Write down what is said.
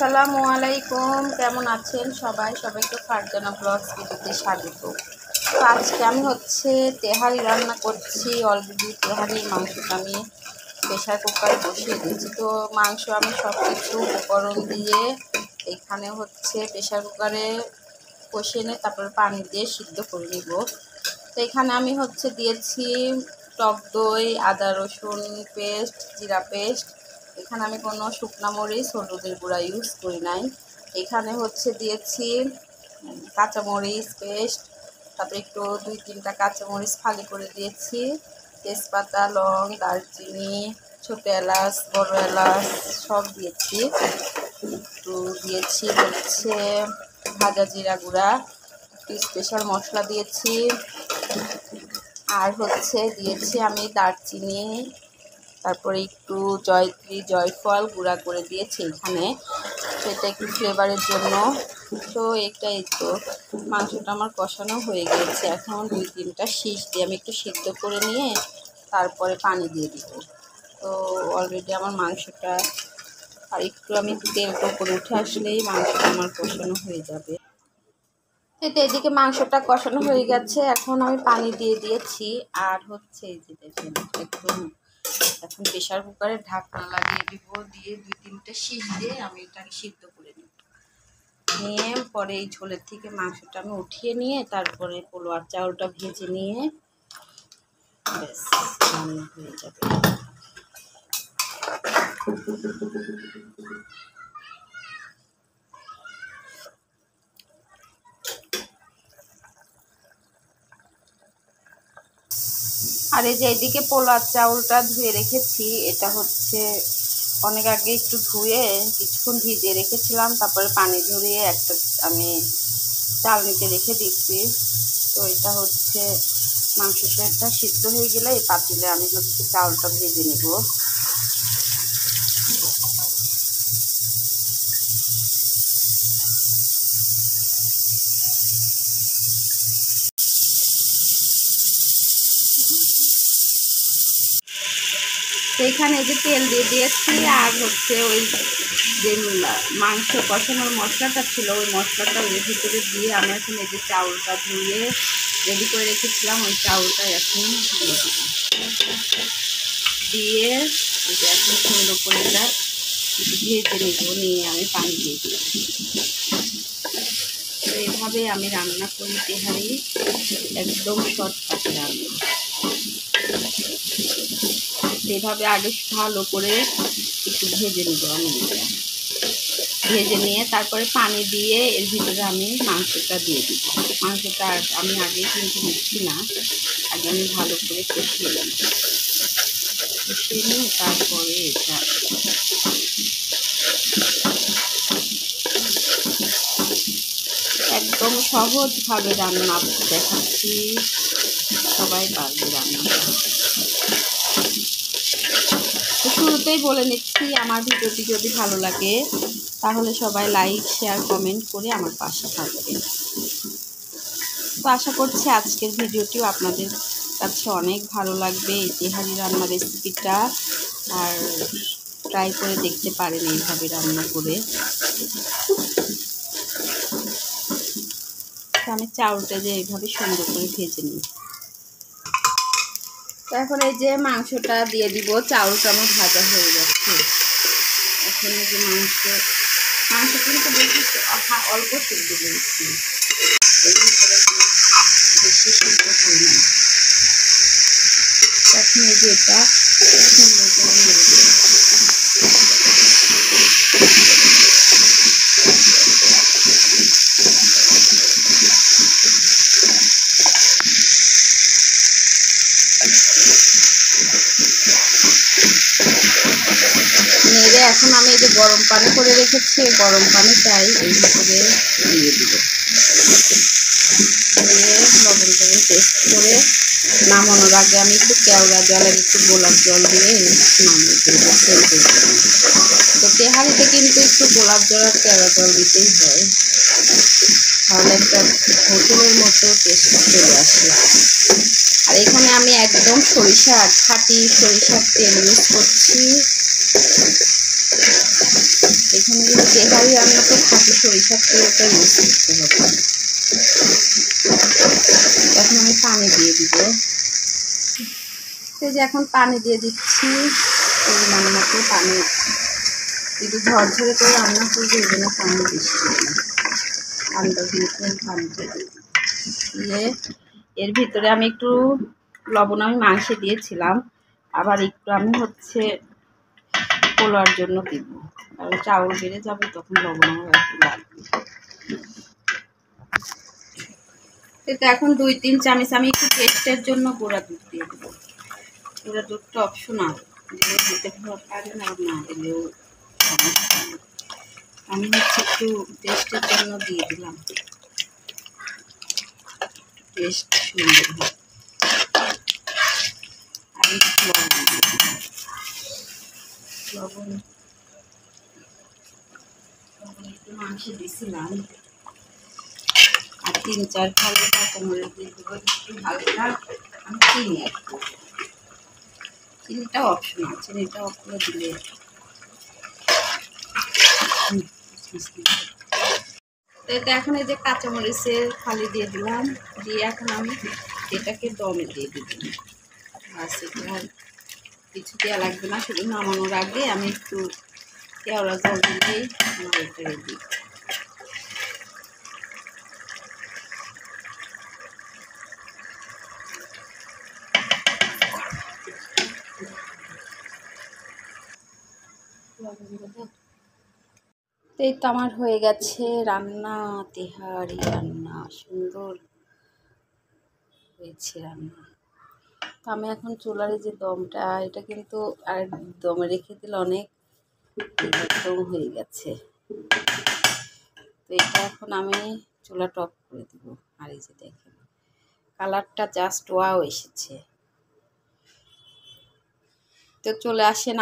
আসসালামু আলাইকুম, কেমন আছেন সবাই? সবাইকে ফারজানা ব্লগস ভিডিওতে স্বাগত। তো আজকে আমি তেহারি রান্না করছি। অলরেডি তেহারির মাংসটা আমি প্রেশার কুকারে বসিয়ে দিয়েছি। তো মাংস আমি সব কিছু উপকরণ দিয়ে এখানে প্রেশার কুকারে কষিয়ে নিয়ে তারপরে পানি দিয়ে সিদ্ধ করে নিব। তো এখানে আমি দিয়েছি টক দই, আদা রসুন পেস্ট, জিরা পেস্ট। এখানে আমি কোনো শুকনা মরিচ, হলুদের গুঁড়া ইউজ করি নাই। এখানে দিয়েছি কাঁচামরিচ পেস্ট, তারপরে একটু 2-3টা কাঁচামরিচ ফালি করে দিয়েছি, তেজপাতা, লং, দারচিনি, ছোট এলাচ, বড় এলাচ সব দিয়েছি। একটু দিয়েছি ভাজা জিরা গুঁড়া, একটু স্পেশাল মশলা দিয়েছি। আর দিয়েছি আমি দারচিনি, তারপরে একটু জয়ত্রী, জয়ফল গুঁড়া করে দিয়েছি এখানে, সেটা একটু ফ্লেভারের জন্য। তো এটাই তো, মাংসটা আমার কষানো হয়ে গিয়েছে। এখন 2-3টা শীষ দিয়ে আমি একটু সিদ্ধ করে নিয়ে তারপরে পানি দিয়ে দিব। তো অলরেডি আমার মাংসটা আর একটু আমি তেলটা উপরে উঠে আসলেই মাংসটা আমার কষানো হয়ে যাবে। তো এদিকে মাংসটা কষানো হয়ে গেছে, এখন আমি পানি দিয়ে দিয়েছি। আর এই যে দেখেন, একদম এখন প্রেশার কুকারে ঢাকনা লাগিয়ে দিব, দিয়ে 2-3টা শীষ দিয়ে আমি এটাকে সিদ্ধ করে নিব। নিয়ে পরে এই ঝোলের থেকে মাংসটা আমি উঠিয়ে নিয়ে তারপরে পোলোয়ার চাউলটা ভেজে নিয়ে ব্যাস রান্না হয়ে যাবে। আর এই যে এদিকে পোলার চাউলটা ধুয়ে রেখেছি, এটা অনেক আগে একটু ধুয়ে কিছুক্ষণ ভিজিয়ে রেখেছিলাম, তারপরে পানি ঝরিয়ে একটা আমি চালনিতে রেখে দিচ্ছি। তো এটা মাংসটা সিদ্ধ হয়ে গেলে এই পাতিলে আমি চাউলটা ভেজে নিব। তো এখানে এই যে তেল দিয়ে দিয়েছি, আর ওই যে মাংস কষানোর মশলাটা ছিল, ওই মশলাটা ওই ভিতরে দিয়ে আমি এখন এই যে চাউলটা ধুয়ে রেডি করে রেখেছিলাম, ওই চাউলটা এখন দিয়ে দিব। দিয়ে এই যে এখন সুন্দর করে এটা ভেজে নেব, নিয়ে আমি পানি দিয়ে দিচ্ছি। তো এইভাবে আমি রান্না করি তেহারি, একদম শর্টকাট রান্না। এভাবে আগে ভালো করে একটু ভেজে নেব আমি, ভেজে নিয়ে তারপরে পানি দিয়ে এর ভিতরে আমি মাংসটা দিয়ে দিব। মাংসটা আমি আগে কিন্তু দিচ্ছি না, আগে আমি ভালো করে কষিয়ে নিই। কষিয়ে নিয়ে তারপরে এটা একদম সহজভাবে রান্না দেখাচ্ছি, সবাই পারবে রান্নাটা। তো শুরুতেই বলে নিচ্ছি, আমার ভিডিওটি যদি ভালো লাগে তাহলে সবাই লাইক, শেয়ার, কমেন্ট করে আমার পাশে থাকবেন। তো আশা করছি আজকের ভিডিওটিও আপনাদের কাছে অনেক ভালো লাগবে, এই তেহারি রান্নার রেসিপিটা। আর ট্রাই করে দেখতে পারেন এইভাবে রান্না করে। আমি চাউলটা যে এইভাবে সুন্দর করে ভেজে নিই। তো এখন এই যে মাংসটা দিয়ে দিব, চাউলটা আমার ভাজা হয়ে যাচ্ছে। এখন এই যে মাংস কিন্তু বেশি অল্প সিদ্ধ করেছি, এর ভিতরে বেশি সিদ্ধ করি না। এখন এই যে এটা সুন্দর করে নেড়ে দেব। নেড়ে এখন আমি এই যে গরম পানি করে রেখেছি, গরম পানিটাই এই ভিতরে দিয়ে দিব। দিয়ে লবণ টবণ টেস্ট করে নামানোর আগে আমি একটু কেওড়া জল আর একটু গোলাপ জল দিয়ে নামিয়ে দেব। তো তেহারিতে কিন্তু একটু গোলাপ জল আর কেওড়া জল দিতেই হয়, তাহলে একটা হোটেলের মতো টেস্ট চলে আসে। আর এখানে আমি একদম খাঁটি সরিষার তেল ইউজ করছি। এখানে তেহারি রান্না তো খাঁটি সরিষার তেলটা ইউজ করতে হবে। এখন আমি পানি দিয়ে দিব। এই যে এখন পানি দিয়ে দিচ্ছি, পরিমাণ মতো পানি। একটু ঝরঝরে করে রান্না করবো, এই জন্য পানি বেশি দিলাম, আন্দাজ মতো পানি দিয়ে। এর ভিতরে আমি একটু লবণ আমি মাংসে দিয়েছিলাম, আবার একটু আমি পোলার জন্য দিব, কারণ চাউল বেড়ে যাবে, তখন লবণ আমার একটু লাগবে। তো এখন 2-3 চামচ আমি একটু টেস্টের জন্য গুঁড়া দুধ দিয়ে দেবো। গুঁড়া দুধটা অপশনাল, দিলেও দিতে পারেন আর না দিলেও সমস্যা নেই। আমি একটু টেস্টের জন্য দিয়ে দিলাম, টেস্ট সুন্দর হয়। আর একটু লবণ একটু মাংসে দিয়েছিলাম, আর 3-4 ফালি কাঁচামরিচ দিয়ে দেবো একটু হালকা। আমি চিনি একটু, চিনিটা অপশনাল, চিনিটা অফ করে দিলে। তো এখন এই যে কাঁচামরিচের ফালি দিয়ে দিলাম, দিয়ে এখন আমি এটাকে দমে দিয়ে দিলাম। বাস, এটা আর কিছু দেওয়া লাগবে না, শুধু নামানোর আগে আমি একটু কেওড়া জল দিলেই আমার এটা রেডি। এই তো আমার হয়ে গেছে রান্না, তেহারি রান্না, সুন্দর হয়েছে রান্না। তো আমি এখন চুলার যে দমটা, এটা কিন্তু আর দমে রেখে দিলে অনেক একদম হয়ে গেছে। তো এটা এখন আমি চুলাটা অফ করে দিব। আর এই যে দেখেন কালারটা জাস্ট ওয়াও এসেছে। তো চলে আসেন